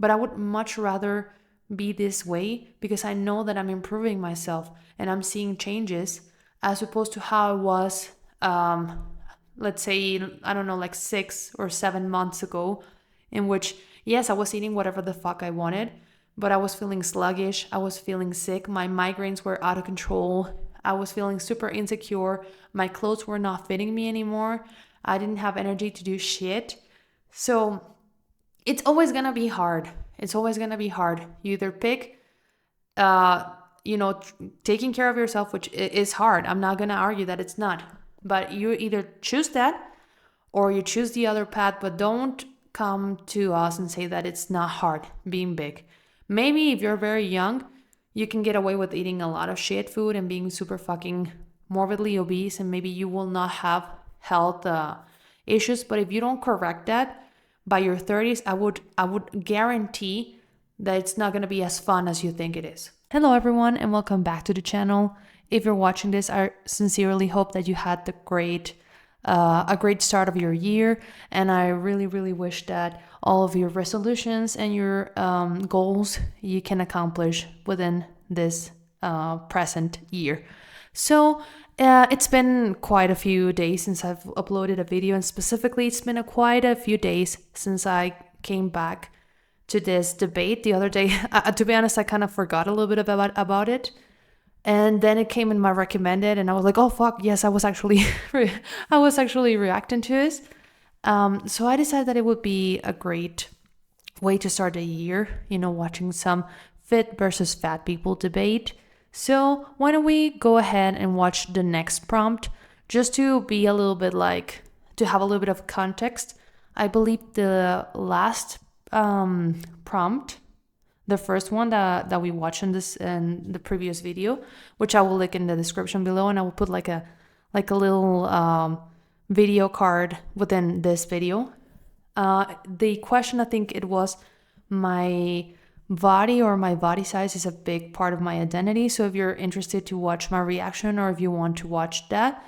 But I would much rather be this way because I know that I'm improving myself and I'm seeing changes as opposed to how I was, let's say, I don't know, like 6 or 7 months ago, in which, yes, I was eating whatever the fuck I wanted, but I was feeling sluggish. I was feeling sick. My migraines were out of control. I was feeling super insecure. My clothes were not fitting me anymore. I didn't have energy to do shit. So it's always gonna be hard. It's always gonna be hard. You either pick, uh, taking care of yourself, which is hard. I'm not gonna argue that it's not. But you either choose that or you choose the other path, but don't come to us and say that it's not hard being big. Maybe if you're very young, you can get away with eating a lot of shit food and being super fucking morbidly obese, and maybe you will not have health issues. But if you don't correct that by your 30s, I would guarantee that it's not going to be as fun as you think it is. Hello everyone and welcome back to the channel. If you're watching this, I sincerely hope that you had a great start of your year, and I really, really wish that all of your resolutions and your goals you can accomplish within this present year. So it's been quite a few days since I've uploaded a video, and specifically it's been quite a few days since I came back to this debate the other day. To be honest, I kind of forgot a little bit about it. And then it came in my recommended, and I was like, "Oh fuck, yes!" I was actually, I was actually reacting to this. So I decided that it would be a great way to start the year. Watching some fit versus fat people debate. So why don't we go ahead and watch the next prompt, just to be a little bit to have a little bit of context. I believe the last prompt, the first one that we watched in the previous video, which I will link in the description below, and I will put like a little video card within this video. The question, I think it was, my body or my body size is a big part of my identity. So if you're interested to watch my reaction, or if you want to watch that,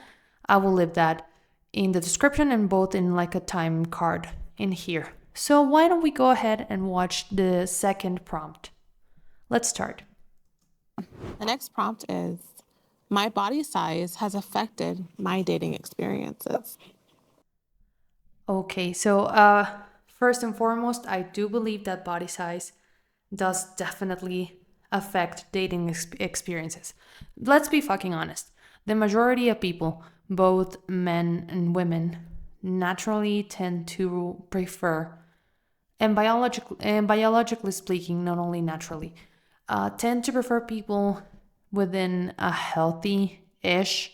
I will leave that in the description and both in like a time card in here. So why don't we go ahead and watch the second prompt? Let's start. The next prompt is, my body size has affected my dating experiences. Okay, so first and foremost, I do believe that body size does definitely affect dating experiences. Let's be fucking honest. The majority of people, both men and women, naturally tend to prefer, and biologically speaking, not only naturally, tend to prefer people within a healthy-ish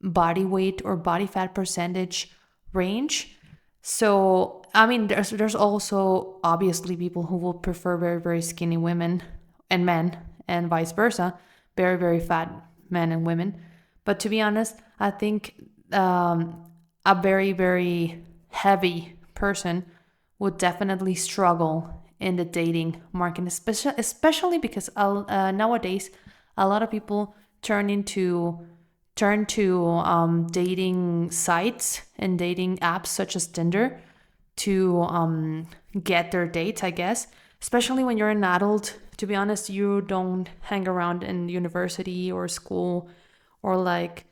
body weight or body fat percentage range. So, I mean, there's also obviously people who will prefer very, very skinny women and men, and vice versa, very, very fat men and women. But to be honest, I think a very, very heavy person would definitely struggle in the dating market, especially because nowadays a lot of people turn to dating sites and dating apps such as Tinder to get their dates, I guess. Especially when you're an adult. To be honest, you don't hang around in university or school or like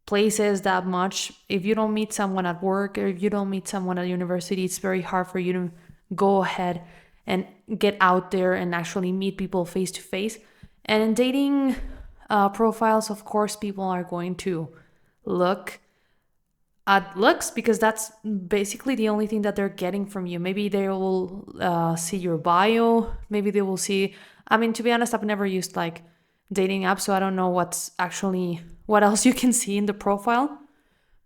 places that much. If you don't meet someone at work or if you don't meet someone at university, it's very hard for you to go ahead and get out there and actually meet people face to face. And in dating profiles, of course, people are going to look at looks because that's basically the only thing that they're getting from you. Maybe they will see your bio. Maybe they will see, I mean, to be honest, I've never used like dating apps, so I don't know what else you can see in the profile.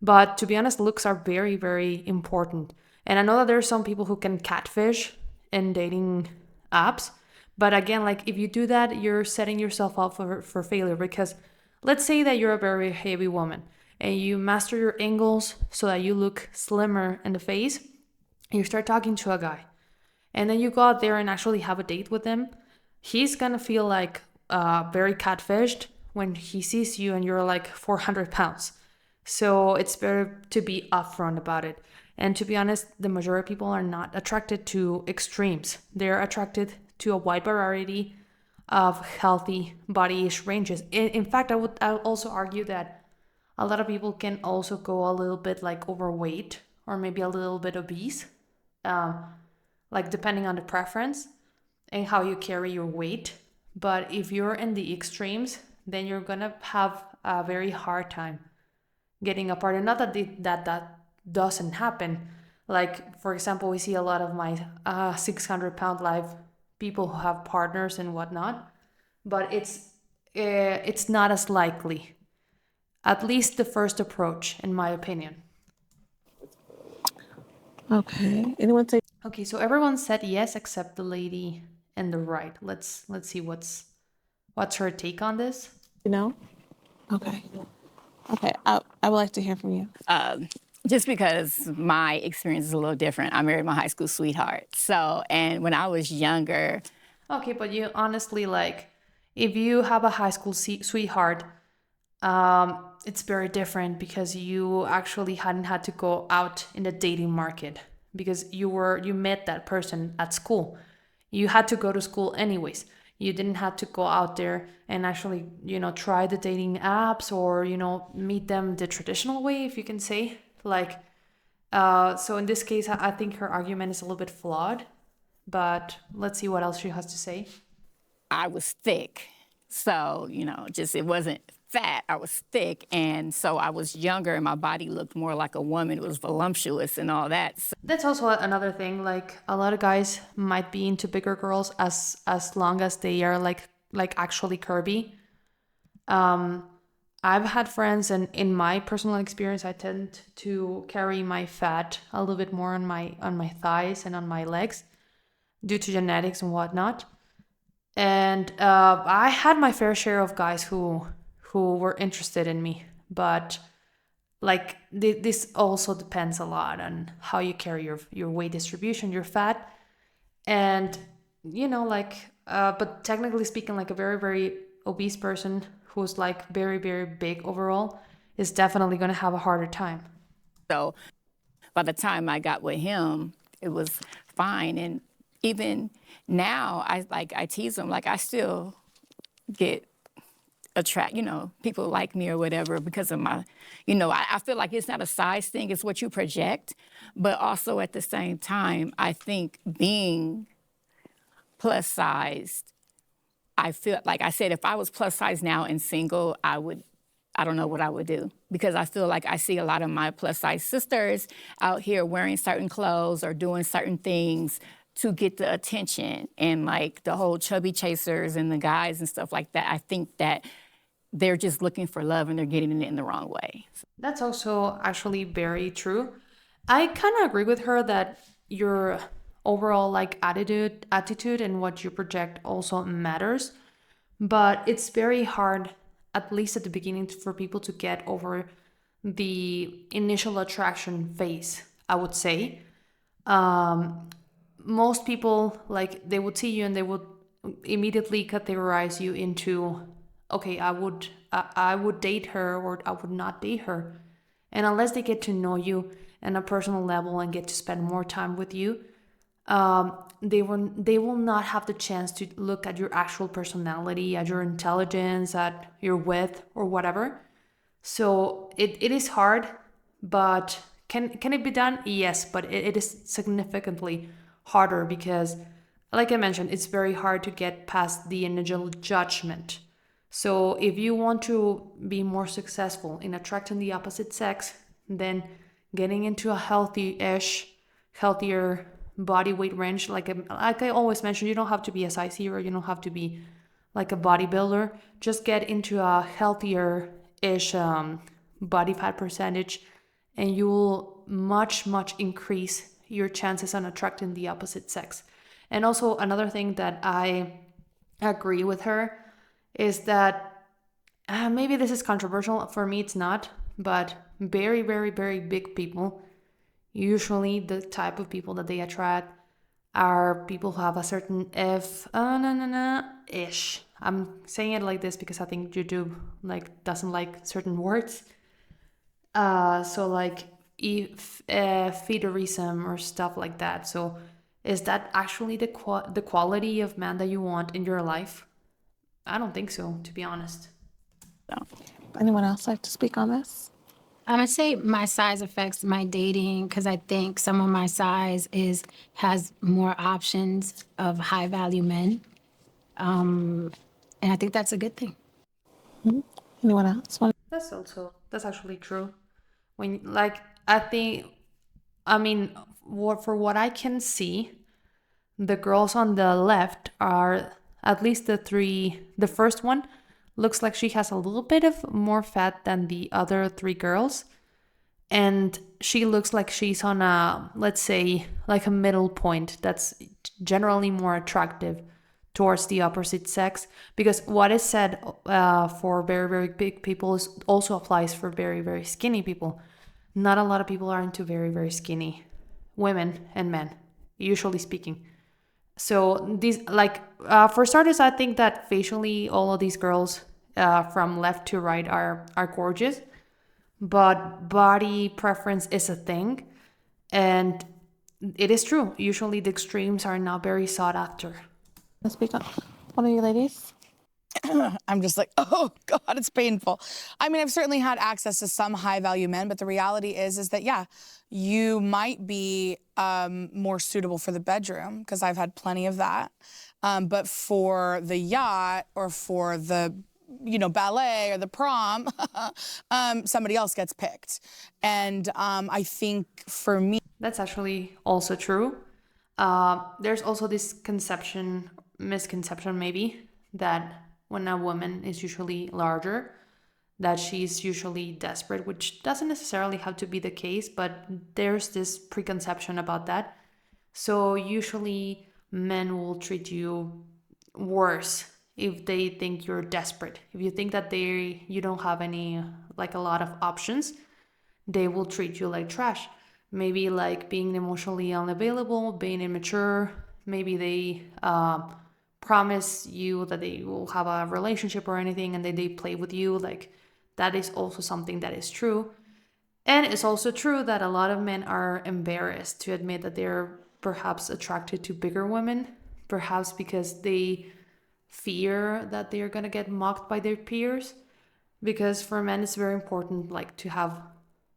But to be honest, looks are very, very important. And I know that there are some people who can catfish in dating apps. But again, like if you do that, you're setting yourself up for failure, because let's say that you're a very heavy woman and you master your angles so that you look slimmer in the face, and you start talking to a guy, and then you go out there and actually have a date with him. He's gonna feel like very catfished when he sees you and you're like 400 pounds. So it's better to be upfront about it. And to be honest, the majority of people are not attracted to extremes. They're attracted to a wide variety of healthy body-ish ranges. In fact, I would also argue that a lot of people can also go a little bit like overweight or maybe a little bit obese, um, like depending on the preference and how you carry your weight. But if you're in the extremes, then you're gonna have a very hard time getting apart. And not that that doesn't happen. Like, for example, we see a lot of my 600-pound live people who have partners and whatnot, but it's not as likely. At least the first approach, in my opinion. Okay. Anyone say Okay, so everyone said yes except the lady in the right. Let's see what's her take on this. no? Okay. Okay. I would like to hear from you. Just because my experience is a little different. I married my high school sweetheart. So, and when I was younger, Okay, but you honestly, like, if you have a high school sweetheart, it's very different because you actually hadn't had to go out in the dating market because you met that person at school. You had to go to school anyways. You didn't have to go out there and actually, try the dating apps or, meet them the traditional way, if you can say. Like, so in this case, I think her argument is a little bit flawed, but let's see what else she has to say. I was thick. So, just it wasn't fat, I was thick. And so I was younger and my body looked more like a woman. It was voluptuous and all that. So That's also another thing. Like a lot of guys might be into bigger girls as long as they are like actually curvy. I've had friends, and in my personal experience, I tend to carry my fat a little bit more on my thighs and on my legs due to genetics and whatnot. And I had my fair share of guys who were interested in me, but like this also depends a lot on how you carry your weight distribution, your fat, and but technically speaking, like a very very obese person who's like very very big overall is definitely going to have a harder time. So by the time I got with him, it was fine. And even now, I tease him, like I still get people like me or whatever because of my, I feel like it's not a size thing, it's what you project. But also at the same time, I think being plus sized, I feel like I said, if I was plus size now and single, I don't know what I would do because I feel like I see a lot of my plus size sisters out here wearing certain clothes or doing certain things to get the attention, and like the whole chubby chasers and the guys and stuff like that. I think that they're just looking for love and they're getting it in the wrong way. That's also actually very true. I kind of agree with her that your overall like attitude and what you project also matters, but it's very hard, at least at the beginning, for people to get over the initial attraction phase, I would say. Most people, like, they would see you and they would immediately categorize you into, okay, I would date her or I would not date her. And unless they get to know you on a personal level and get to spend more time with you, they will not have the chance to look at your actual personality, at your intelligence, at your width or whatever. So it is hard, but can it be done? Yes, but it is significantly harder because, like I mentioned, it's very hard to get past the initial judgment. So if you want to be more successful in attracting the opposite sex, then getting into a healthier body weight range, like I always mention, you don't have to be a size zero, you don't have to be like a bodybuilder. Just get into a healthier-ish body fat percentage, and you will much increase your chances on attracting the opposite sex. And also another thing that I agree with her is that maybe this is controversial. For me, it's not, but very, very, very big people, usually the type of people that they attract are people who have a certain ish. I'm saying it like this because I think YouTube like doesn't like certain words. So like feederism or stuff like that. So is that actually the quality of man that you want in your life? I don't think so, to be honest. Anyone else like to speak on this? I'm gonna say my size affects my dating because I think someone my size has more options of high value men, and I think that's a good thing. Anyone else? That's actually true. When like I mean, for what I can see, the girls on the left are at least the first one looks like she has a little bit of more fat than the other three girls. And she looks like she's on a, let's say, like a middle point that's generally more attractive towards the opposite sex. Because what is said for very, very big people also applies for very, very skinny people. Not a lot of people are into very, very skinny women and men, usually speaking. So these, like, for starters, I think that facially all of these girls from left to right are gorgeous, but body preference is a thing, and it is true. Usually the extremes are not very sought after. Let's speak on. One of you ladies? I'm just like, oh God, it's painful. I mean, I've certainly had access to some high value men, but the reality is that, yeah, you might be more suitable for the bedroom, because I've had plenty of that. But for the yacht or for the, ballet or the prom, somebody else gets picked. And I think for me, That's actually also true. There's also this misconception maybe, that when a woman is usually larger, that she's usually desperate, which doesn't necessarily have to be the case, but there's this preconception about that. So usually men will treat you worse if they think you're desperate. If you think that you don't have any, like, a lot of options, they will treat you like trash. Maybe like being emotionally unavailable, being immature. Maybe they promise you that they will have a relationship or anything, and then they play with you. Like, that is also something that is true. And it's also true that a lot of men are embarrassed to admit that they're perhaps attracted to bigger women, perhaps because they fear that they're gonna get mocked by their peers. Because for men, it's very important, like, to have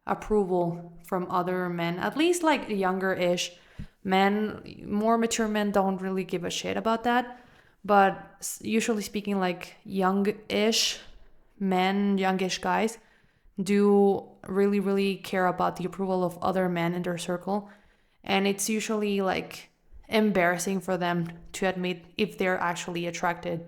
approval from other men, at least like younger-ish men. More mature men don't really give a shit about that, but usually speaking, like, youngish men, youngish guys do really, really care about the approval of other men in their circle. And it's usually like embarrassing for them to admit if they're actually attracted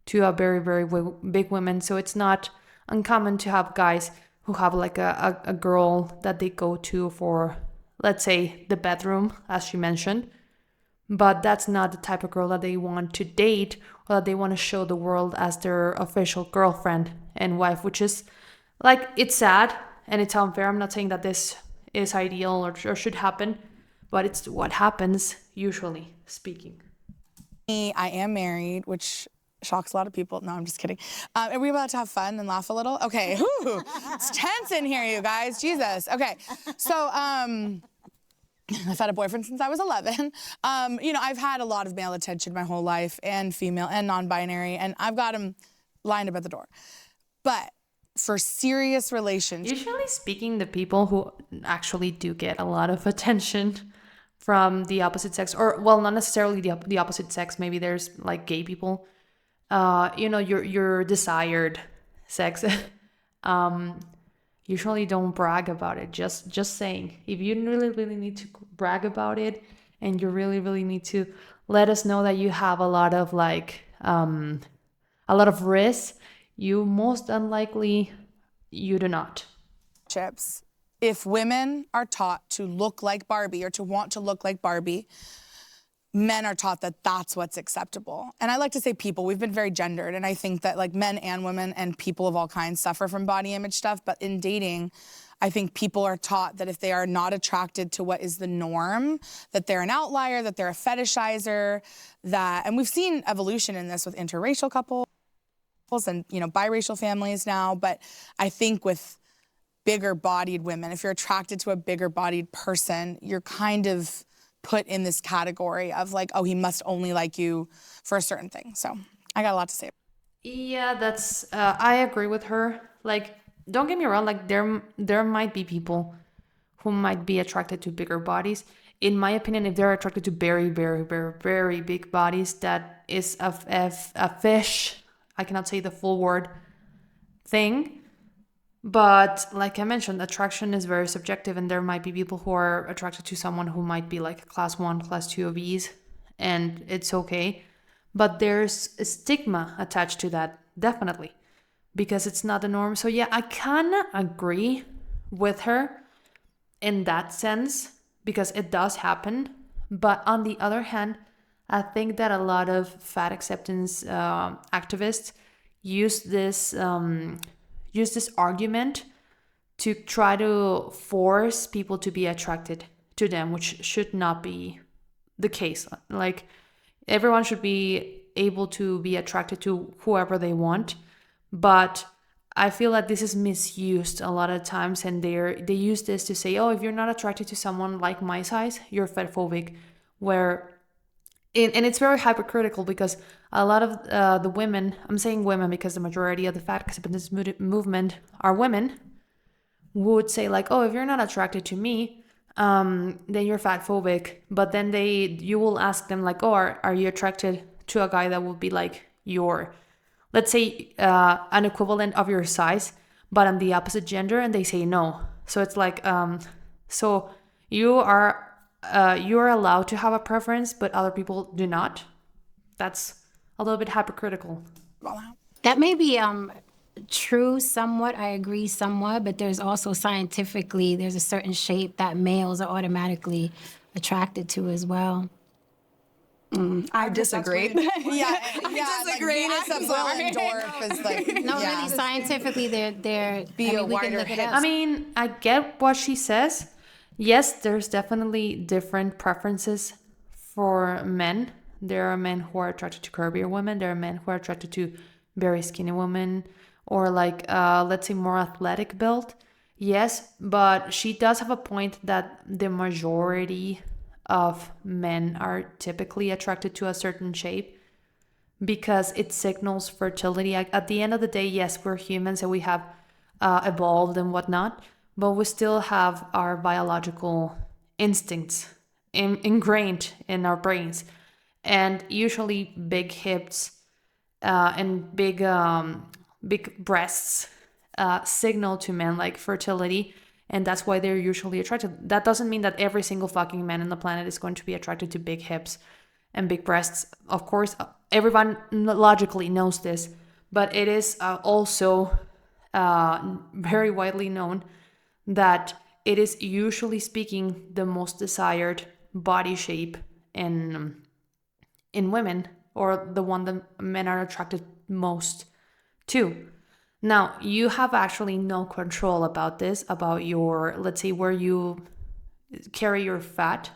to a very, very big woman. So it's not uncommon to have guys who have like a girl that they go to for, let's say, the bedroom, as she mentioned. But that's not the type of girl that they want to date, or that they want to show the world as their official girlfriend and wife, which is, like, it's sad and it's unfair. I'm not saying that this is ideal or should happen, but it's what happens, usually speaking. I am married, which shocks a lot of people. No, I'm just kidding. Are we about to have fun and laugh a little? Okay. Whew. It's tense in here, you guys. Jesus. Okay. So, I've had a boyfriend since I was 11. I've had a lot of male attention my whole life, and female and non-binary, and I've got them lined up at the door. But for serious relationships, Usually speaking, the people who actually do get a lot of attention from the opposite sex, or, well, not necessarily the opposite sex, maybe there's like gay people, your desired sex, usually don't brag about it. Just saying, if you really, really need to brag about it, and you really, really need to let us know that you have a lot of risks, you most unlikely you do not. if women are taught to look like Barbie or to want to look like Barbie, men are taught that that's what's acceptable. And I like to say people, we've been very gendered. And I think that like men and women and people of all kinds suffer from body image stuff. But in dating, I think people are taught that if they are not attracted to what is the norm, that they're an outlier, that they're a fetishizer, and we've seen evolution in this with interracial couples and, biracial families now. But I think with bigger bodied women, if you're attracted to a bigger bodied person, you're kind of put in this category of like, oh, he must only like you for a certain thing. So I got a lot to say. Yeah, that's I agree with her. Like, don't get me wrong, like there might be people who might be attracted to bigger bodies. In my opinion, if they're attracted to very, very, very, very big bodies, that is a fish, I cannot say the full word, thing. But like I mentioned, attraction is very subjective, and there might be people who are attracted to someone who might be like class 1, class 2 obese, and it's okay. But there's a stigma attached to that, definitely, because it's not the norm. So yeah, I kind of agree with her in that sense, because it does happen. But on the other hand, I think that a lot of fat acceptance activists use this argument to try to force people to be attracted to them, which should not be the case. Like, everyone should be able to be attracted to whoever they want, but I feel like this is misused a lot of times, and they use this to say, oh, if you're not attracted to someone like my size, you're fatphobic. And it's very hypocritical, because a lot of the women, I'm saying women because the majority of the fat acceptance movement are women, would say like, oh, if you're not attracted to me, then you're fatphobic. But then you will ask them like, oh, are you attracted to a guy that would be like your, let's say, an equivalent of your size, but on the opposite gender, and they say no. So it's like, so you are allowed to have a preference, but other people do not. That's a little bit hypocritical. That may be true somewhat. I agree somewhat, but there's also scientifically, there's a certain shape that males are automatically attracted to as well. I disagree. I disagree. Like, Venus of Willendorf is like, No, really, scientifically, they're Be a we can wider look it hip. up. I mean, I get what she says. Yes, there's definitely different preferences for men. There are men who are attracted to curvier women. There are men who are attracted to very skinny women, or like, let's say, more athletic build. Yes, but she does have a point that the majority of men are typically attracted to a certain shape because it signals fertility. At the end of the day, yes, we're humans and we have evolved and whatnot, but we still have our biological instincts ingrained in our brains. And usually big hips and big breasts signal to men like fertility, and that's why they're usually attracted. That doesn't mean that every single fucking man on the planet is going to be attracted to big hips and big breasts. Of course, everyone logically knows this, but it is also very widely known that it is, usually speaking, the most desired body shape in women, or the one that men are attracted most to. Now, you have actually no control about this, about your, let's say, where you carry your fat,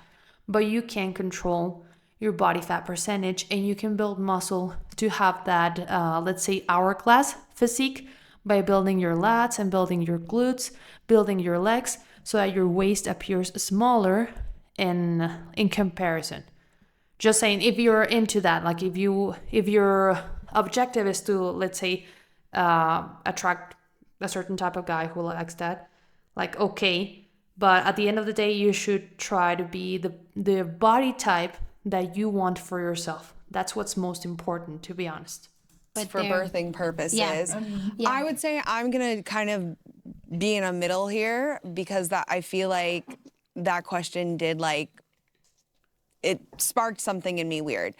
but you can control your body fat percentage, and you can build muscle to have that, let's say, hourglass physique by building your lats and building your glutes, building your legs, so that your waist appears smaller in comparison. Just saying, if you're into that, like if your objective is to, let's say, attract a certain type of guy who likes that, like, okay, but at the end of the day, you should try to be the body type that you want for yourself. That's what's most important, to be honest. But For birthing purposes. Yeah. I would say I'm gonna kind of be in a middle here, because that I feel like that question did, like, it sparked something in me weird.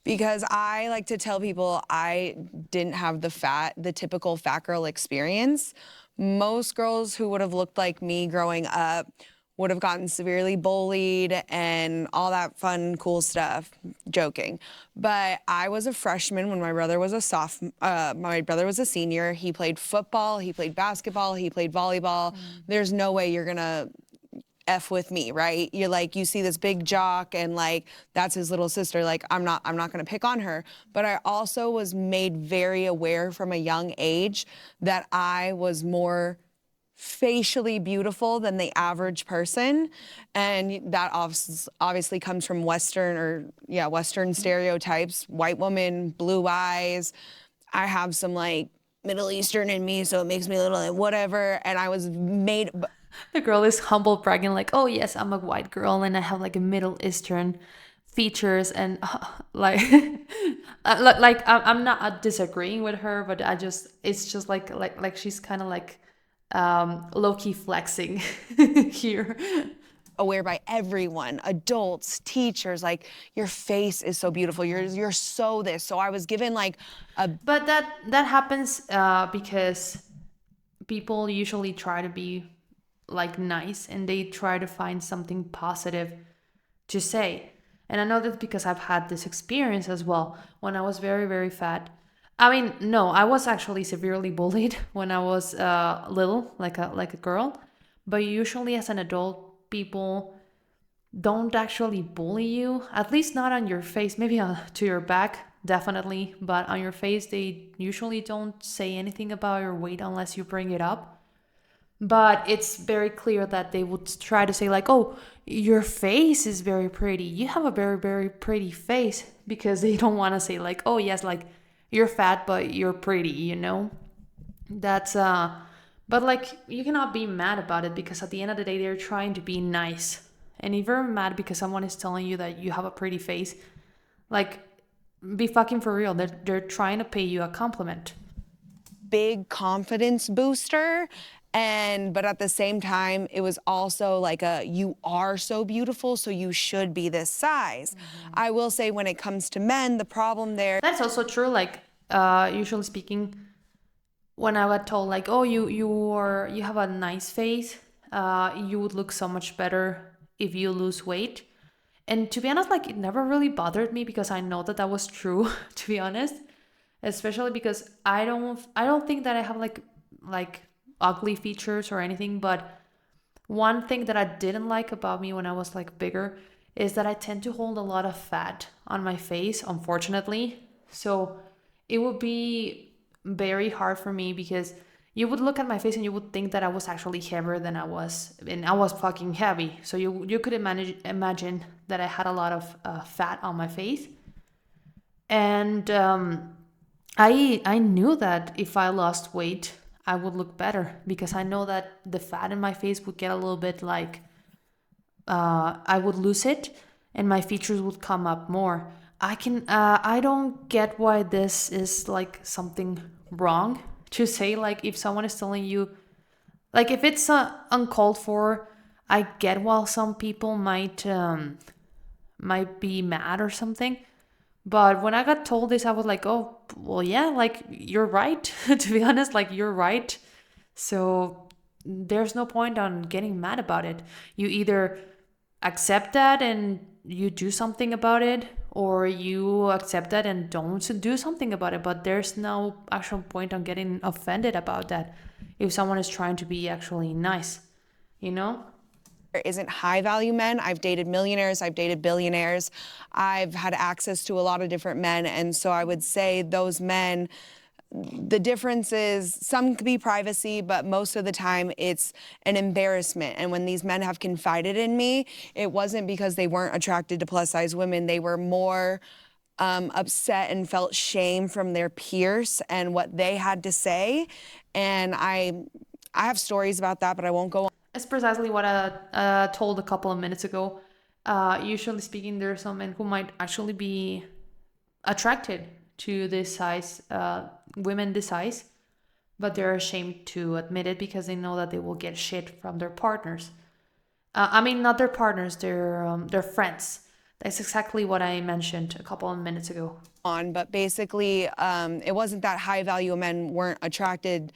Because I like to tell people I didn't have the typical fat girl experience. Most girls who would have looked like me growing up would have gotten severely bullied and all that fun, cool stuff. Joking. But I was a freshman when my brother was a senior. He played football, he played basketball, he played volleyball. There's no way you're gonna F with me, right? You're like, you see this big jock and like, that's his little sister. Like, I'm not gonna pick on her. But I also was made very aware from a young age that I was more facially beautiful than the average person, and that obviously comes from Western stereotypes. White woman, blue eyes. I have some like Middle Eastern in me, so it makes me a little like whatever. And I was made. The girl is humble bragging like, oh yes, I'm a white girl and I have like a Middle Eastern features and like like I'm not disagreeing with her, but it's just like she's kind of like low-key flexing here. Aware by everyone, adults, teachers, like your face is so beautiful. You're so this. So I was given like a. But that happens because people usually try to be like nice and they try to find something positive to say. And I know that because I've had this experience as well when I was very, very fat. I mean, no, I was actually severely bullied when I was little, like a girl. But usually as an adult, people don't actually bully you, at least not on your face, maybe to your back, definitely. But on your face, they usually don't say anything about your weight unless you bring it up. But it's very clear that they would try to say like, oh, your face is very pretty, you have a very, very pretty face, because they don't want to say like, oh yes, like you're fat but you're pretty, you know. That's but like you cannot be mad about it, because at the end of the day they're trying to be nice. And if you're mad because someone is telling you that you have a pretty face, like, be fucking for real, they're trying to pay you a compliment. Big confidence booster. But at the same time, it was also like you are so beautiful, so you should be this size. I will say when it comes to men, the problem there. That's also true. Like, usually speaking, when I got told like, oh, you have a nice face, you would look so much better if you lose weight. And to be honest, like, it never really bothered me because I know that was true, to be honest. Especially because I don't think that I have like ugly features or anything, but one thing that I didn't like about me when I was like bigger is that I tend to hold a lot of fat on my face, unfortunately. So it would be very hard for me because you would look at my face and you would think that I was actually heavier than I was, and I was fucking heavy. So you could imagine that I had a lot of fat on my face. And I knew that if I lost weight, I would look better, because I know that the fat in my face would get a little bit like, I would lose it and my features would come up more. I don't get why this is like something wrong to say. Like, if someone is telling you, like, if it's uncalled for, I get why some people might be mad or something. But when I got told this, I was like, oh, well, yeah, like, you're right. To be honest, like, you're right. So there's no point on getting mad about it. You either accept that and you do something about it, or you accept that and don't do something about it. But there's no actual point on getting offended about that if someone is trying to be actually nice, you know? There isn't high value men. I've dated millionaires, I've dated billionaires. I've had access to a lot of different men. And so I would say those men, the difference is some could be privacy, but most of the time it's an embarrassment. And when these men have confided in me, it wasn't because they weren't attracted to plus size women. They were more upset and felt shame from their peers and what they had to say. And I have stories about that, but I won't go on. It's precisely what I told a couple of minutes ago. Usually speaking, there are some men who might actually be attracted to this size, women this size, but they're ashamed to admit it because they know that they will get shit from their partners. I mean, not their partners, their friends. That's exactly what I mentioned a couple of minutes ago. But basically, it wasn't that high value men weren't attracted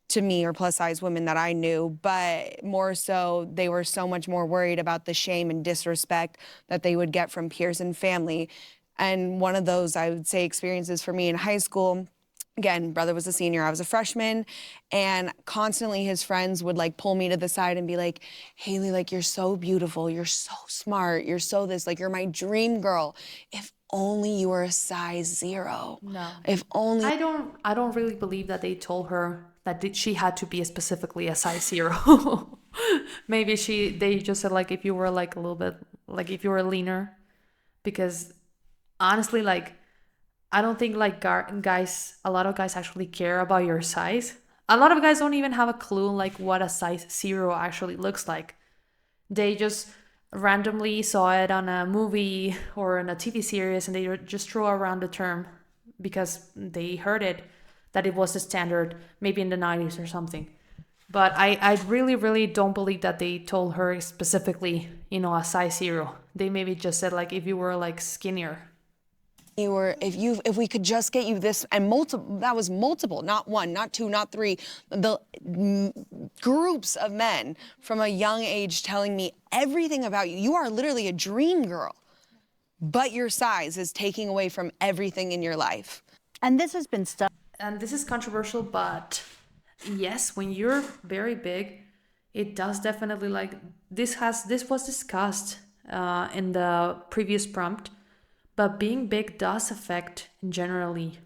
to me or plus size women that I knew, but more so they were so much more worried about the shame and disrespect that they would get from peers and family. And one of those, I would say, experiences for me in high school, again, brother was a senior, I was a freshman, and constantly his friends would like pull me to the side and be like, Haley, like, you're so beautiful, you're so smart, you're so this, like, you're my dream girl. only you were a size 0. No. If only I don't really believe that they told her that she had to be specifically a size 0. Maybe they just said like if you were like a little bit like if you were leaner, because honestly like I don't think like guys, a lot of guys actually care about your size. A lot of guys don't even have a clue like what a size 0 actually looks like. They just randomly saw it on a movie or in a TV series and they just threw around the term because they heard it, that it was the standard, maybe in the 90s or something. But I really, really don't believe that they told her specifically, you know, a size 0. They maybe just said like if you were like skinnier. if we could just get you this, and that was multiple, not 1, not 2, not 3, groups of men from a young age telling me everything about you. You are literally a dream girl, but your size is taking away from everything in your life. And this has been studied. And this is controversial, but yes, when you're very big, it does definitely like this was discussed in the previous prompt, but being big does affect generally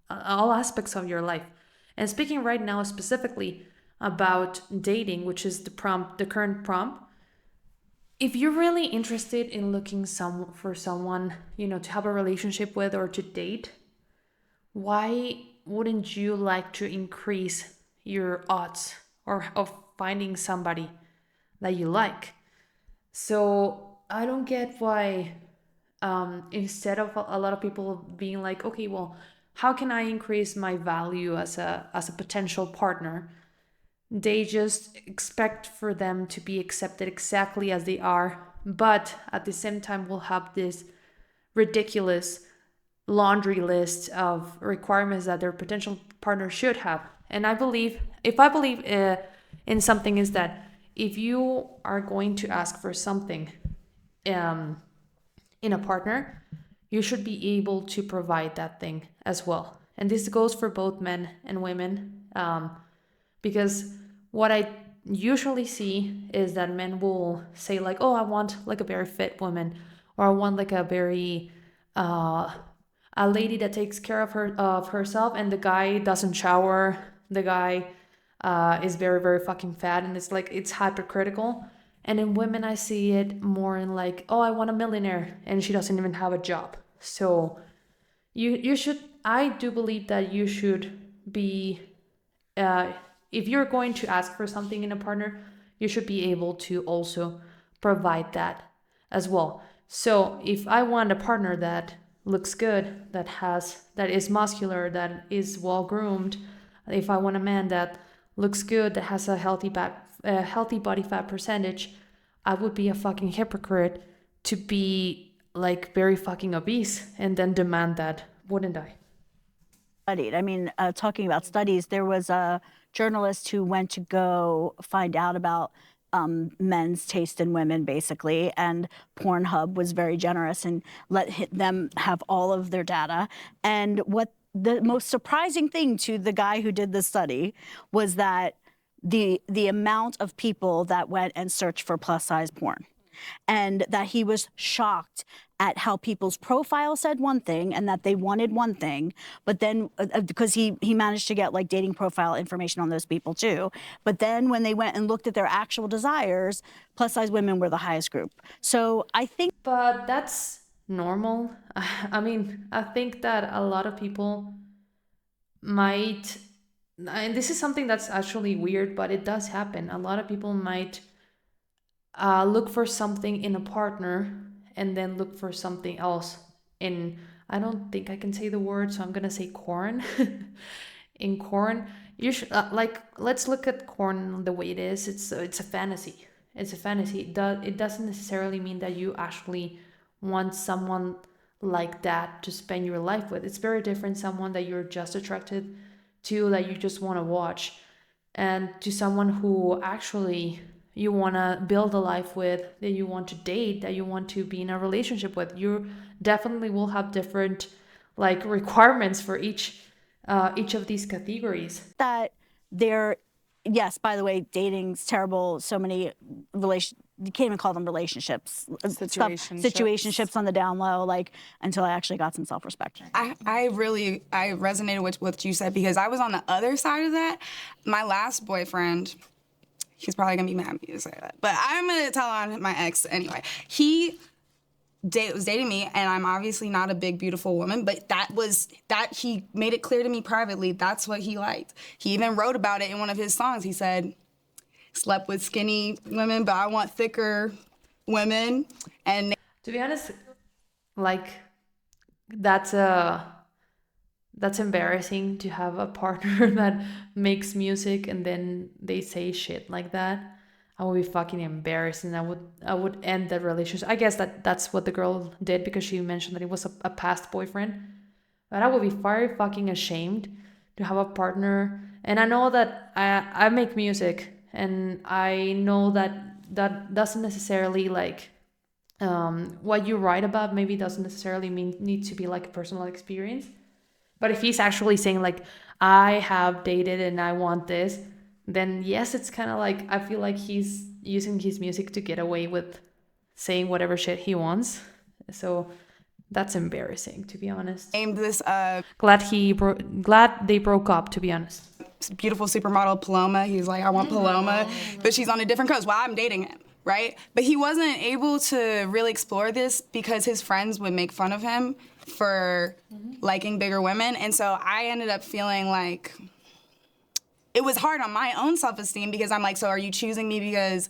all aspects of your life. And speaking right now specifically about dating, which is the current prompt, if you're really interested in looking for someone, you know, to have a relationship with or to date, why wouldn't you like to increase your odds of finding somebody that you like? So I don't get why instead of a lot of people being like, okay, well, how can I increase my value as a potential partner? They just expect for them to be accepted exactly as they are, but at the same time will have this ridiculous laundry list of requirements that their potential partner should have. And if I believe in something, is that if you are going to ask for something in a partner, you should be able to provide that thing as well. And this goes for both men and women, because what I usually see is that men will say like, oh, I want like a very fit woman, or I want like a very a lady that takes care of herself, and the guy doesn't shower, the guy is very, very fucking fat, and it's like it's hypercritical. And in women, I see it more in like, oh, I want a millionaire, and she doesn't even have a job. So you should, I do believe that you should be, if you're going to ask for something in a partner, you should be able to also provide that as well. So if I want a partner that looks good, that is muscular, that is well groomed, if I want a man that looks good, that has a healthy body fat percentage, I would be a fucking hypocrite to be like very fucking obese and then demand that, wouldn't I? I mean, talking about studies, there was a journalist who went to go find out about men's taste in women, basically, and Pornhub was very generous and let them have all of their data. And what the most surprising thing to the guy who did the study was that the amount of people that went and searched for plus size porn, and that he was shocked at how people's profile said one thing and that they wanted one thing, but then because he managed to get like dating profile information on those people too, but then when they went and looked at their actual desires, plus size women were the highest group. So I think, but that's normal. I mean, I think that a lot of people might, and this is something that's actually weird, but it does happen. A lot of people might look for something in a partner and then look for something else in, I don't think I can say the word, so I'm gonna say corn. In corn, you should let's look at corn the way it is. It's a fantasy. It's a fantasy. It doesn't necessarily mean that you actually want someone like that to spend your life with. It's very different. Someone that you're just attracted to, that you just want to watch, and to someone who actually you want to build a life with, that you want to date, that you want to be in a relationship with. You definitely will have different like requirements for each of these categories. that there, yes, by the way, dating's terrible. So many you can't even call them relationships. Situationships. Situationships on the down low, like until I actually got some self-respect. I resonated with what you said because I was on the other side of that. My last boyfriend, he's probably gonna be mad at me to say that, but I'm gonna tell on my ex anyway. He was dating me, and I'm obviously not a big, beautiful woman, but that he made it clear to me privately, that's what he liked. He even wrote about it in one of his songs. He said, slept with skinny women, but I want thicker women. And To be honest, like that's embarrassing to have a partner that makes music and then they say shit like that. I would be fucking embarrassed, and I would end that relationship. I guess that's what the girl did because she mentioned that it was a past boyfriend. But I would be very fucking ashamed to have a partner. And I know that I make music, and I know that doesn't necessarily like what you write about maybe doesn't necessarily need to be like a personal experience. But if he's actually saying like, I have dated and I want this, then yes, it's kind of like, I feel like he's using his music to get away with saying whatever shit he wants. So that's embarrassing, to be honest. named this Glad they broke up, to be honest. beautiful supermodel Paloma. He's like, I want Paloma, but she's on a different coast. Well, I'm dating him, right? But he wasn't able to really explore this because his friends would make fun of him for liking bigger women. And so I ended up feeling like it was hard on my own self-esteem because I'm like, so are you choosing me because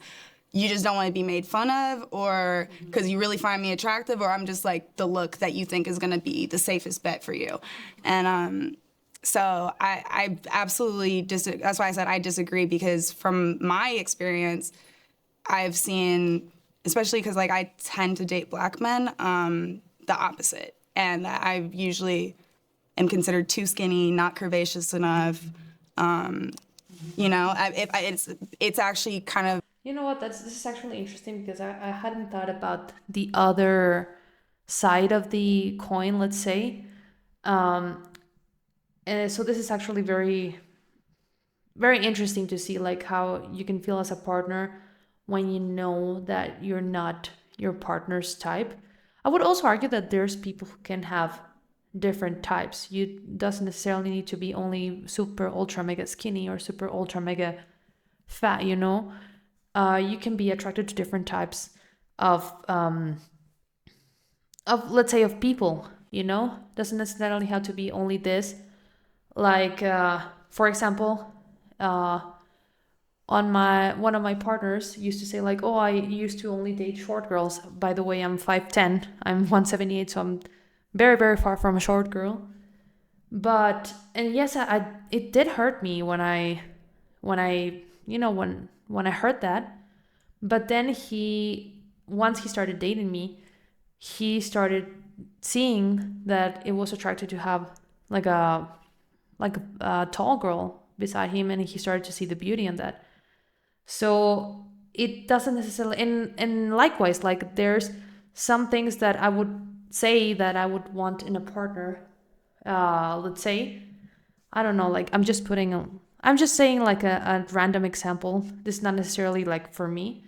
you just don't want to be made fun of, or because you really find me attractive, or I'm just like the look that you think is going to be the safest bet for you? And so I absolutely that's why I said I disagree, because from my experience, I've seen, especially because like I tend to date black men, the opposite, and that I usually am considered too skinny, not curvaceous enough. You know, it's actually kind of. You know what? This is actually interesting because I hadn't thought about the other side of the coin, let's say. And so this is actually very, very interesting to see like how you can feel as a partner when you know that you're not your partner's type. I would also argue that there's people who can have different types. You doesn't necessarily need to be only super ultra mega skinny or super ultra mega fat, you know. You can be attracted to different types of let's say of people, you know. Doesn't necessarily have to be only this. Like for example, one of my partners used to say like, oh, I used to only date short girls. By the way, I'm 5'10", I'm 178, so I'm very, very far from a short girl. But, and yes, it did hurt me when I heard that. But then once he started dating me, he started seeing that it was attractive to have like a tall girl beside him, and he started to see the beauty in that. So it doesn't necessarily, and likewise, like there's some things that I would say that I would want in a partner. Let's say, I don't know, like I'm just saying like a random example. This is not necessarily like for me,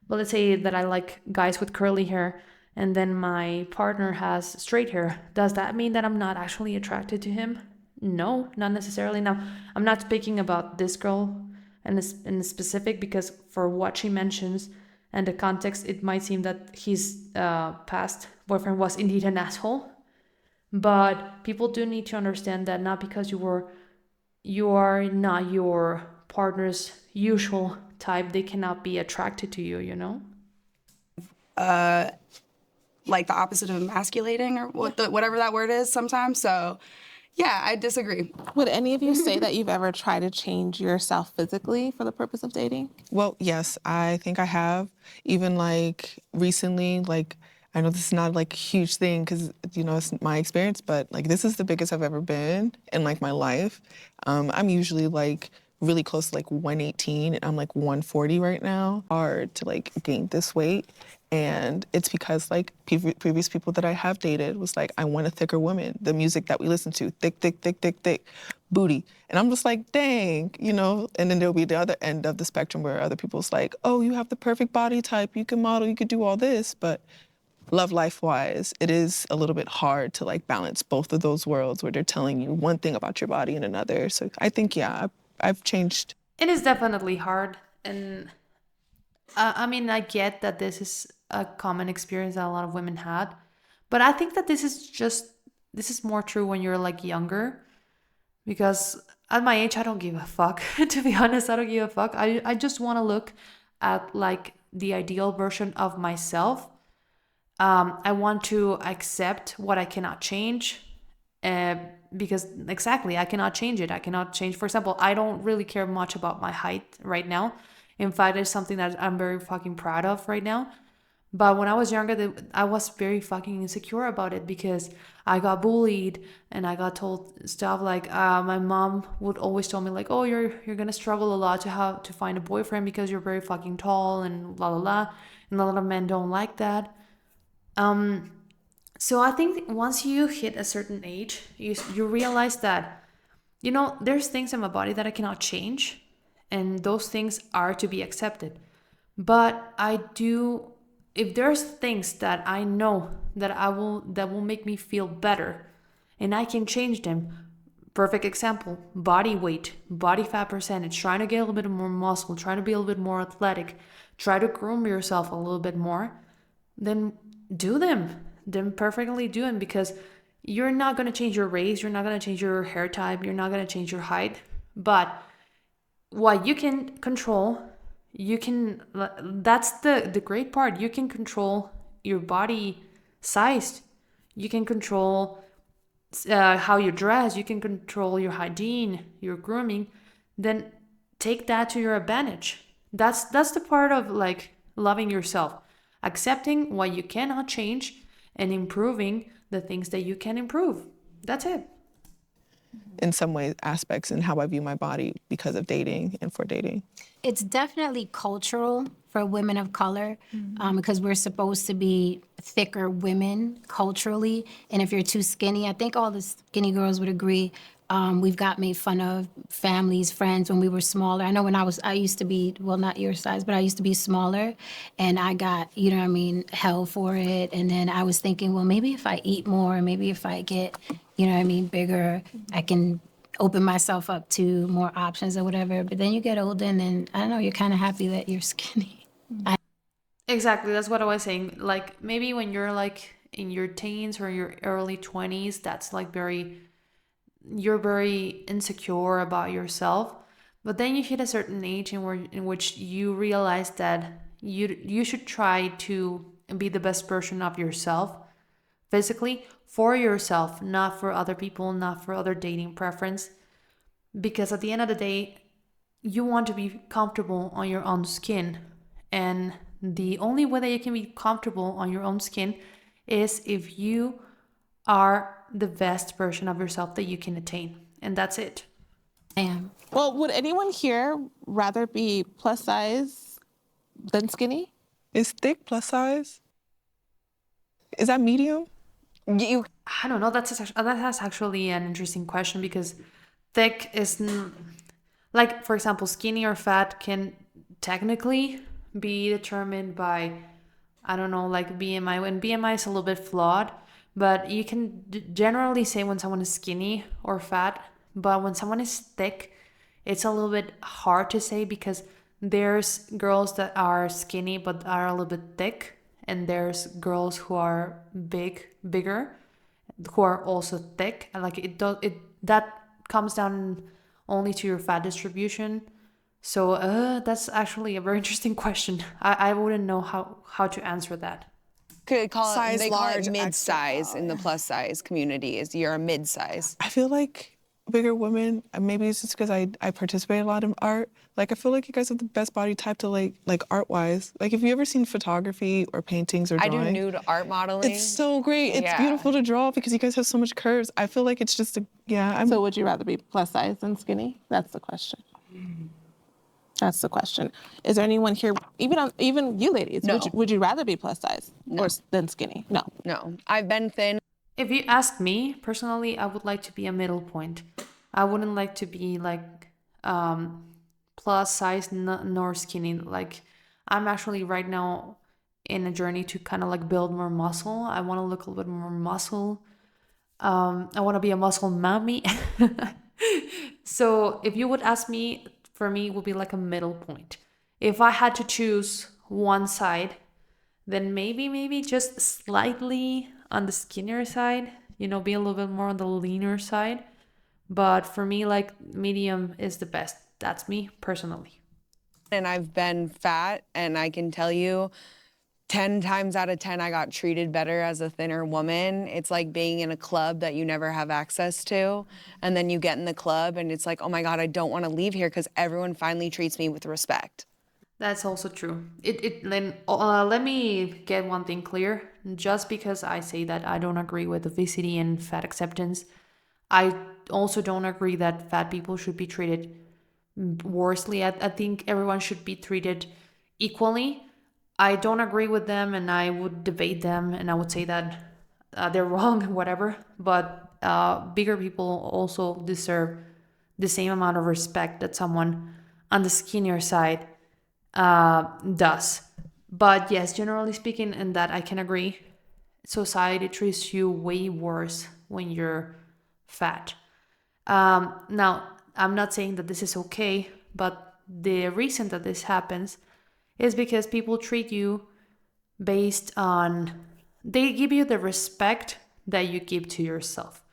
but let's say that I like guys with curly hair and then my partner has straight hair. Does that mean that I'm not actually attracted to him? No, not necessarily. Now, I'm not speaking about this girl in specific, because for what she mentions and the context, it might seem that his past boyfriend was indeed an asshole. But people do need to understand that not because you are not your partner's usual type, they cannot be attracted to you, you know? Like the opposite of emasculating, or whatever that word is sometimes. So yeah, I disagree. Would any of you say that you've ever tried to change yourself physically for the purpose of dating? Well, yes, I think I have. Even like recently, like I know this is not like a huge thing because, you know, it's my experience, but like this is the biggest I've ever been in like my life. I'm usually like really close to like 118 and I'm like 140 right now. Hard to like gain this weight. And it's because like previous people that I have dated was like, I want a thicker woman. The music that we listen to, thick, thick, thick, thick, thick, booty. And I'm just like, dang, you know? And then there'll be the other end of the spectrum where other people's like, oh, you have the perfect body type. You can model, you could do all this. But love life-wise, it is a little bit hard to like balance both of those worlds where they're telling you one thing about your body and another. So I think, yeah, I've changed. It is definitely hard. And I mean, I get that this is a common experience that a lot of women had. But I think that this is more true when you're like younger. Because at my age, I don't give a fuck. To be honest, I don't give a fuck. I just want to look at like the ideal version of myself. I want to accept what I cannot change. Because exactly, I cannot change it. I cannot change. For example, I don't really care much about my height right now. In fact, it's something that I'm very fucking proud of right now. But when I was younger, I was very fucking insecure about it because I got bullied and I got told stuff like my mom would always tell me like, oh, you're gonna struggle a lot to find a boyfriend because you're very fucking tall and blah blah blah, and a lot of men don't like that. So I think once you hit a certain age, you realize that, you know, there's things in my body that I cannot change, and those things are to be accepted. But if there's things that I know that will make me feel better, and I can change them. Perfect example: body weight, body fat percentage. Trying to get a little bit more muscle, trying to be a little bit more athletic, try to groom yourself a little bit more. Then do them. Then perfectly do them, because you're not gonna change your race, you're not gonna change your hair type, you're not gonna change your height. But what you can control, that's the great part. You can control your body size. You can control how you dress. You can control your hygiene, your grooming. Then take that to your advantage. That's the part of like loving yourself, accepting what you cannot change and improving the things that you can improve. That's it. In some ways, aspects in how I view my body because of dating and for dating. It's definitely cultural for women of color, because we're supposed to be thicker women culturally. And if you're too skinny, I think all the skinny girls would agree, we've got made fun of, families, friends, when we were smaller. I know when I used to be, well, not your size, but I used to be smaller, and I got, you know what I mean, hell for it. And then I was thinking, well, maybe if I eat more, maybe if I get, you know what I mean, bigger, I can open myself up to more options or whatever. But then you get older, and then, I don't know, you're kind of happy that you're skinny. Exactly, that's what I was saying. Like maybe when you're like in your teens or your early 20s, that's like you're very insecure about yourself. But then you hit a certain age in which you realize that you should try to be the best version of yourself physically, for yourself, not for other people, not for other dating preference. Because at the end of the day, you want to be comfortable on your own skin. And the only way that you can be comfortable on your own skin is if you are the best version of yourself that you can attain. And that's it. I am. Well, would anyone here rather be plus size than skinny? Is thick plus size? Is that medium? I don't know. That's actually an interesting question, because thick is like, for example, skinny or fat can technically be determined by, I don't know, like BMI. And BMI is a little bit flawed, but you can generally say when someone is skinny or fat. But when someone is thick, it's a little bit hard to say, because there's girls that are skinny but are a little bit thick, and there's girls who are bigger, who are also thick. And like that comes down only to your fat distribution. So that's actually a very interesting question. I wouldn't know how to answer that. Could call Size it, they call large, it mid-size extra in the plus size community. Is you're a mid-size. I feel like bigger women, maybe it's just because I participate a lot in art. Like, I feel like you guys have the best body type to like art-wise. Like, have you ever seen photography or paintings or I drawing? do nude art modeling. It's so great. It's Yeah. beautiful to draw because you guys have so much curves. I feel like it's just So would you rather be plus size than skinny? That's the question. That's the question. Is there anyone here, even you ladies, No. would you rather be plus size than skinny? No. No, I've been thin. If you ask me personally, I would like to be a middle point. I wouldn't like to be like plus size nor skinny. Like I'm actually right now in a journey to kind of like build more muscle. I want to look a little bit more muscle. I want to be a muscle mommy. So if you would ask me, for me, it would be like a middle point. If I had to choose one side, then maybe just slightly on the skinnier side, be a little bit more on the leaner side. But for me, like medium is the best. That's me personally. And I've been fat, and I can tell you 10 times out of 10, I got treated better as a thinner woman. It's like being in a club that you never have access to. And then you get in the club and it's like, oh my God, I don't want to leave here because everyone finally treats me with respect. That's also true. Let me get one thing clear. Just because I say that I don't agree with obesity and fat acceptance, I also don't agree that fat people should be treated worsely. I think everyone should be treated equally. I don't agree with them, and I would debate them, and I would say that they're wrong, whatever. But bigger people also deserve the same amount of respect that someone on the skinnier side does. But yes, generally speaking, and that I can agree, society treats you way worse when you're fat. Now, I'm not saying that this is okay, but the reason that this happens is because people treat you based on, they give you the respect that you give to yourself.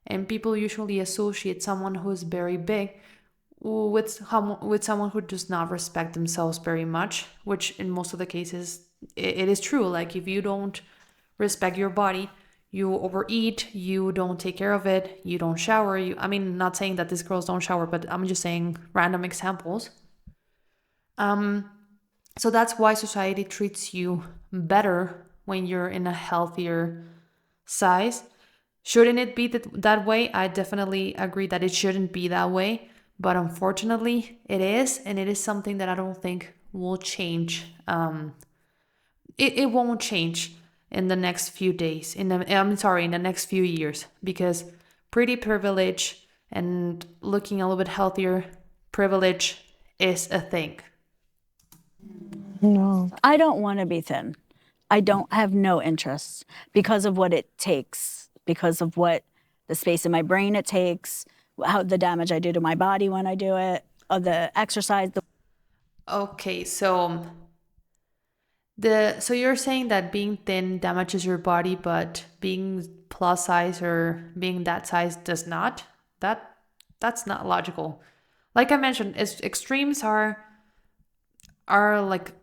And people usually associate someone who's very big with someone who does not respect themselves very much, which in most of the cases, it is true. Like if you don't respect your body, you overeat, you don't take care of it, you don't shower. Not saying that these girls don't shower, but I'm just saying random examples. So that's why society treats you better when you're in a healthier size. Shouldn't it be that way? I definitely agree that it shouldn't be that way. But unfortunately, it is. And it is something that I don't think will change. It won't change in the next few days. In the next few years. Because pretty privilege and looking a little bit healthier, privilege is a thing. No. I don't want to be thin. I don't have no interest because of what it takes, because of what the space in my brain it takes, how the damage I do to my body when I do it, the exercise. Okay, so you're saying that being thin damages your body, but being plus size or being that size does not? That's not logical. Like I mentioned, extremes are like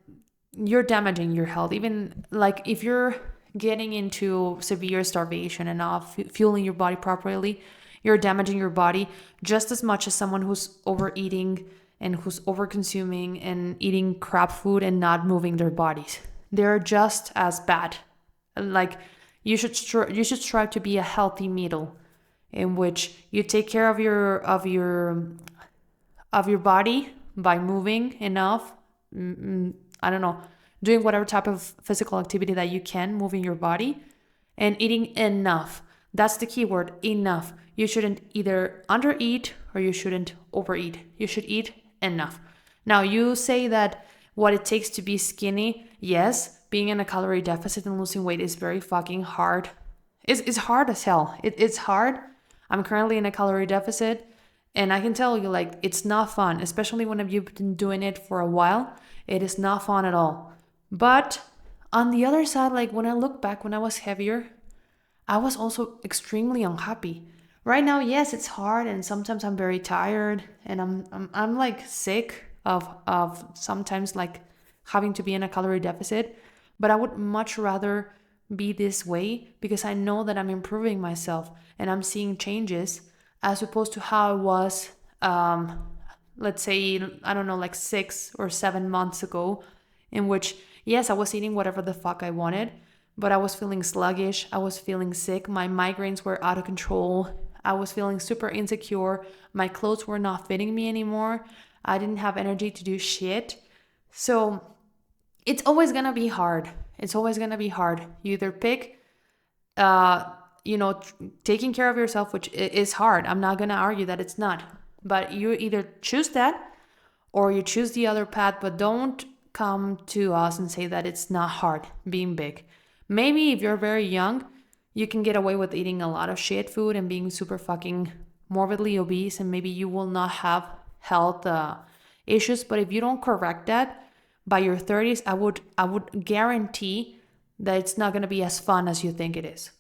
you're damaging your health. Even like if you're getting into severe starvation and not fueling your body properly, you're damaging your body just as much as someone who's overeating and who's overconsuming and eating crap food and not moving their bodies. They're just as bad. Like you should strive to be a healthy middle in which you take care of your body by moving enough. I don't know, doing whatever type of physical activity that you can, moving your body, and eating enough. That's the key word, enough. You shouldn't either undereat or you shouldn't overeat. You should eat enough. Now, you say that what it takes to be skinny, yes, being in a calorie deficit and losing weight is very fucking hard. It's hard as hell. It's hard. I'm currently in a calorie deficit. And I can tell you, like, it's not fun, especially when you've been doing it for a while. It is not fun at all. But on the other side, like when I look back when I was heavier, I was also extremely unhappy. Right now, yes, it's hard, and sometimes I'm very tired, and I'm like sick of sometimes like having to be in a calorie deficit. But I would much rather be this way because I know that I'm improving myself and I'm seeing changes, as opposed to how I was, let's say, I don't know, like 6 or 7 months ago, in which, yes, I was eating whatever the fuck I wanted, but I was feeling sluggish. I was feeling sick. My migraines were out of control. I was feeling super insecure. My clothes were not fitting me anymore. I didn't have energy to do shit. So it's always gonna be hard. It's always gonna be hard. You either pick, taking care of yourself, which is hard. I'm not gonna argue that it's not. But you either choose that or you choose the other path, but don't come to us and say that it's not hard being big. Maybe if you're very young, you can get away with eating a lot of shit food and being super fucking morbidly obese, and maybe you will not have health issues. But if you don't correct that by your 30s, I would guarantee that it's not going to be as fun as you think it is.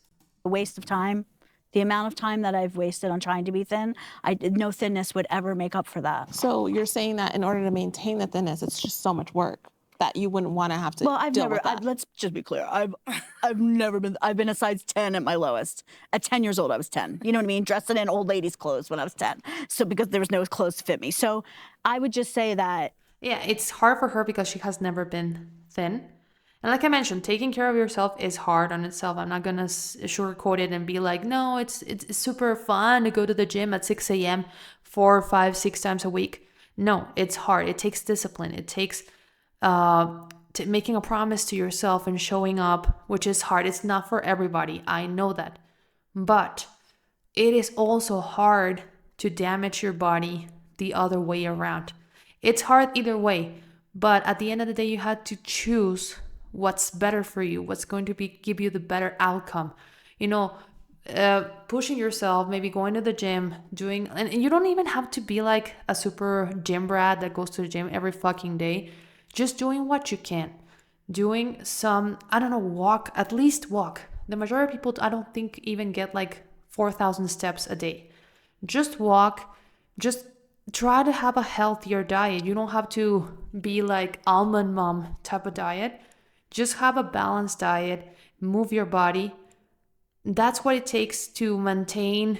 A waste of time. The amount of time that I've wasted on trying to be thin, no thinness would ever make up for that. So you're saying that in order to maintain the thinness, it's just so much work that you wouldn't want to have to deal with that. Let's just be clear. I've been a size 10 at my lowest. At 10 years old, I was 10. You know what I mean? Dressing in old ladies' clothes when I was 10. So because there was no clothes to fit me. So I would just say that. Yeah, it's hard for her because she has never been thin. And like I mentioned, taking care of yourself is hard on itself. I'm not going to sugarcoat it and be like, no, it's super fun to go to the gym at 6 a.m. 4, 5, 6 times a week. No, it's hard. It takes discipline. It takes making a promise to yourself and showing up, which is hard. It's not for everybody. I know that. But it is also hard to damage your body the other way around. It's hard either way. But at the end of the day, you had to choose what's better for you, what's going to give you the better outcome. Pushing yourself, maybe going to the gym, and you don't even have to be like a super gym brat that goes to the gym every fucking day. Just doing what you can. Doing some, walk, at least walk. The majority of people, I don't think, even get like 4,000 steps a day. Just walk. Just try to have a healthier diet. You don't have to be like almond mom type of diet. Just have a balanced diet. Move your body. That's what it takes to maintain,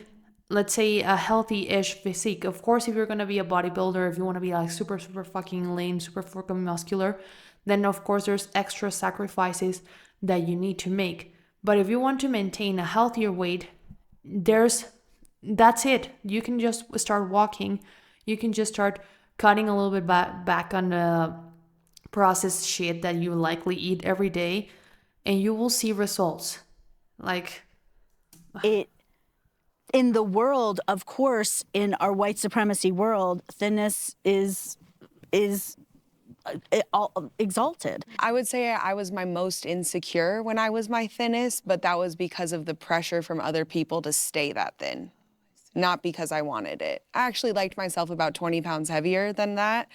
let's say, a healthy-ish physique. Of course, if you're going to be a bodybuilder, if you want to be like super, super fucking lean, super fucking muscular, then of course there's extra sacrifices that you need to make. But if you want to maintain a healthier weight, that's it. You can just start walking. You can just start cutting a little bit back on the processed shit that you likely eat every day, and you will see results. In the world, of course, in our white supremacy world, thinness is exalted. I would say I was my most insecure when I was my thinnest, but that was because of the pressure from other people to stay that thin, not because I wanted it. I actually liked myself about 20 pounds heavier than that,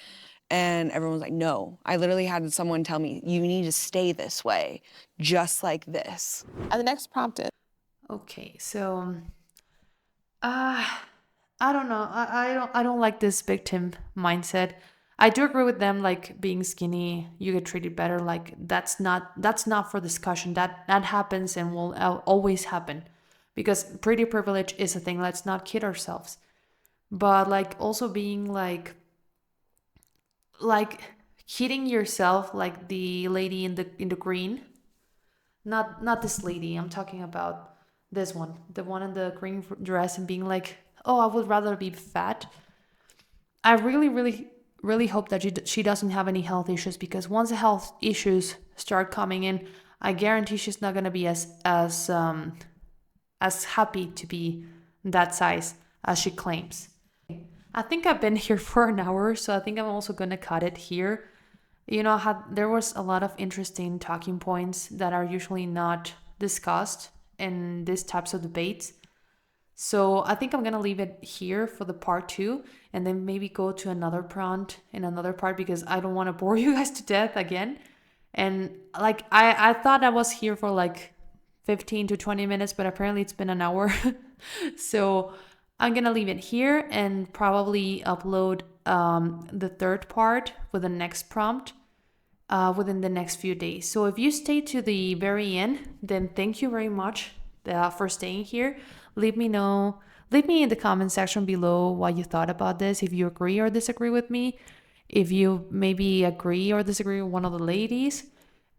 and everyone was like, no. I literally had someone tell me, you need to stay this way, just like this. And the next prompt is. Okay, so I don't know. I don't like this victim mindset. I do agree with them, like being skinny, you get treated better. Like that's not for discussion. That happens and will always happen, because pretty privilege is a thing. Let's not kid ourselves. But like also being like kidding yourself, like the lady in the green. Not this lady. I'm talking about this one, the one in the green dress, and being like, oh, I would rather be fat. I really, really, really hope that she doesn't have any health issues, because once the health issues start coming in, I guarantee she's not gonna be as happy to be that size as she claims. I think I've been here for an hour, so I think I'm also gonna cut it here. There was a lot of interesting talking points that are usually not discussed in these types of debates. So I think I'm going to leave it here for the part 2, and then maybe go to another prompt in another part, because I don't want to bore you guys to death again. And like, I thought I was here for like 15 to 20 minutes, but apparently it's been an hour. So I'm going to leave it here and probably upload the third part with the next prompt within the next few days. So if you stay to the very end, then thank you very much for staying here. Leave me in the comment section below what you thought about this, if you agree or disagree with me, if you maybe agree or disagree with one of the ladies.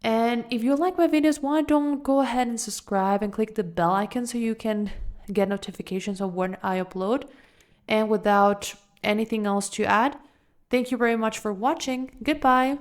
And if you like my videos, why don't go ahead and subscribe and click the bell icon so you can get notifications of when I upload. And without anything else to add, thank you very much for watching. Goodbye.